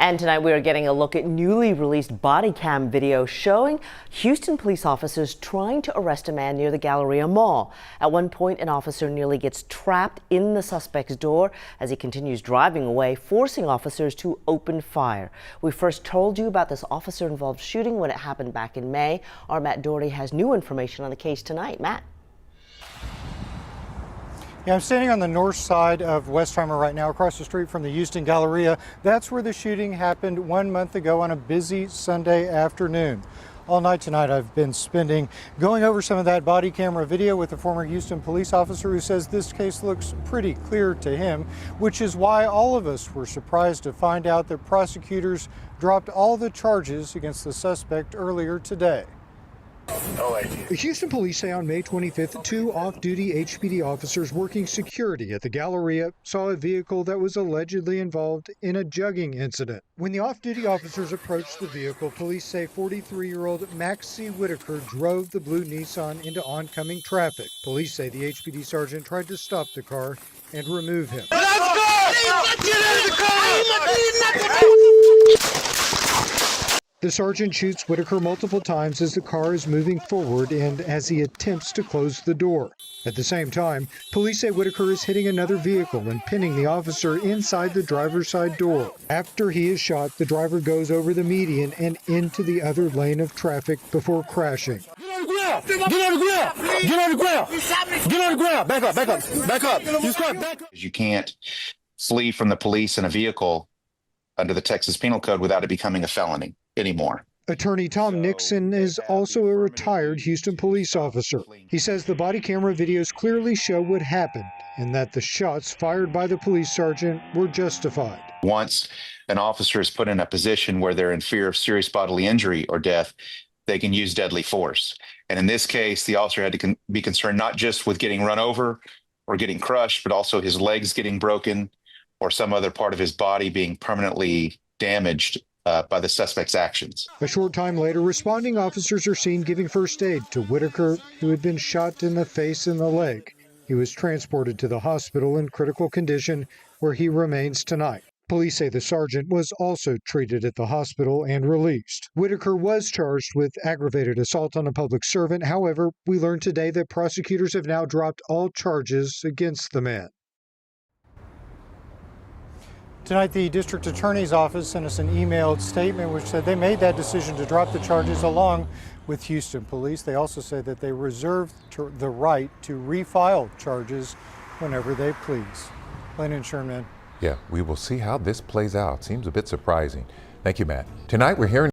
And tonight we are getting a look at newly released body cam video showing Houston police officers trying to arrest a man near the Galleria Mall. At one point, an officer nearly gets trapped in the suspect's door as he continues driving away, forcing officers to open fire. We first told you about this officer-involved shooting when it happened back in May. Our Matt Doherty has new information on the case tonight. Matt. Yeah, I'm standing on the north side of Westheimer right now, across the street from the Houston Galleria. That's where the shooting happened 1 month ago on a busy Sunday afternoon. All night tonight I've been spending going over some of that body camera video with a former Houston police officer who says this case looks pretty clear to him, which is why all of us were surprised to find out that prosecutors dropped all the charges against the suspect earlier today. No idea. The Houston police say on May 25th, two off-duty HPD officers working security at the Galleria saw a vehicle that was allegedly involved in a jugging incident. When the off-duty officers approached the vehicle, police say 43-year-old Maxie Whitaker drove the blue Nissan into oncoming traffic. Police say the HPD sergeant tried to stop the car and remove him. Let's go! Get out of the car! The sergeant shoots Whitaker multiple times as the car is moving forward and as he attempts to close the door. At the same time, police say Whitaker is hitting another vehicle and pinning the officer inside the driver's side door. After he is shot, the driver goes over the median and into the other lane of traffic before crashing. Get on the ground! Get on the ground! Get on the ground! Get on the ground! Back up! Back up! Back up! You squad, back up! You can't flee from the police in a vehicle under the Texas Penal Code without it becoming a felony anymore. Attorney Tom Nixon is also a retired Houston police officer. He says the body camera videos clearly show what happened and that the shots fired by the police sergeant were justified. Once an officer is put in a position where they're in fear of serious bodily injury or death, they can use deadly force. And in this case, the officer had to be concerned not just with getting run over or getting crushed, but also his legs getting broken or some other part of his body being permanently damaged by the suspect's actions. A short time later, responding officers are seen giving first aid to Whitaker, who had been shot in the face and the leg. He was transported to the hospital in critical condition, where he remains tonight. Police say the sergeant was also treated at the hospital and released. Whitaker was charged with aggravated assault on a public servant. However, we learned today that prosecutors have now dropped all charges against the man. Tonight, the district attorney's office sent us an emailed statement which said they made that decision to drop the charges along with Houston police. They also said that they reserve the right to refile charges whenever they please. Lynn and Sherman. Yeah, we will see how this plays out. Seems a bit surprising. Thank you, Matt. Tonight, we're hearing